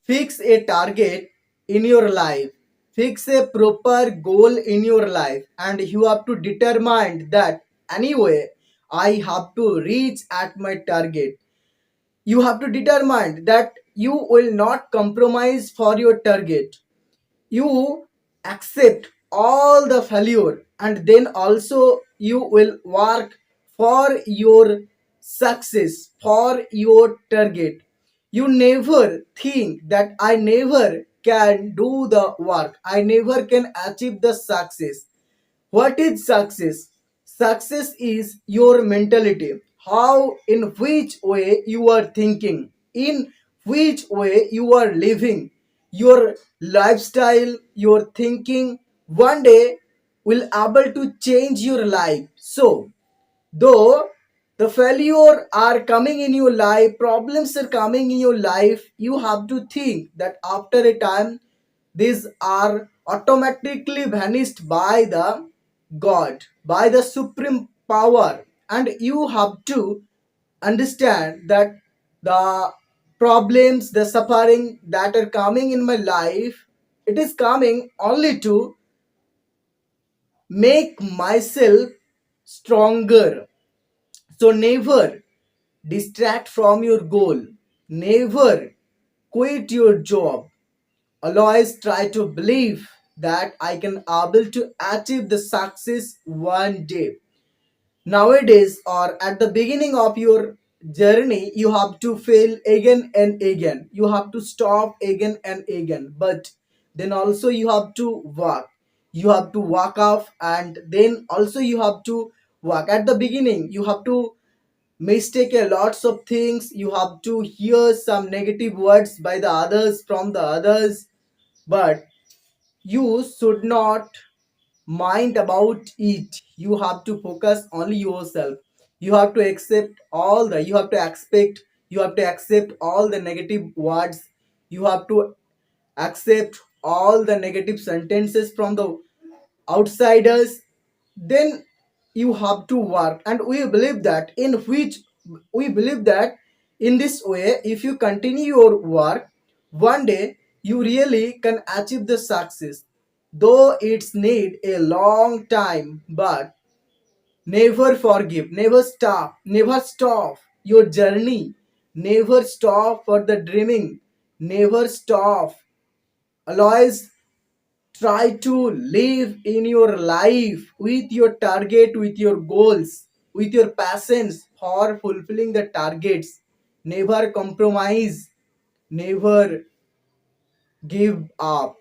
Fix a target in your life. Fix a proper goal in your life, and you have to determine that anyway I have to reach at my target. You have to determine that you will not compromise for your target. You accept all the failure, and then also you will work for your success, for your target. You never think that I never can do the work, I never can achieve the success. What is success? Success is your mentality. How, in which way you are thinking, in which way you are living, your lifestyle, your thinking, one day will able to change your life. So, though the failure are coming in your life, problems are coming in your life, you have to think that after a time these are automatically vanished by the God, by the supreme power. And you have to understand that the problems, the suffering that are coming in my life, it is coming only to make myself stronger. So never distract from your goal. Never quit your job. Always try to believe that I can able to achieve the success one day. Nowadays, or at the beginning of your journey, you have to fail again and again. You have to stop again and again. But then also you have to walk. You have to walk off, and then also you have to walk. At the beginning, you have to mistake a lots of things. You have to hear some negative words by the others, from the others, but you should not mind about it. You have to focus only yourself. You have to accept all the, you have to expect, you have to accept all the negative words. You have to accept all the negative sentences from the outsiders. Then you have to work, and we believe that in this way, if you continue your work, one day you really can achieve the success, though it's need a long time. But never forgive, never stop your journey, never stop for the dreaming, never stop. Always try to live in your life with your target, with your goals, with your passions for fulfilling the targets. Never compromise, never give up.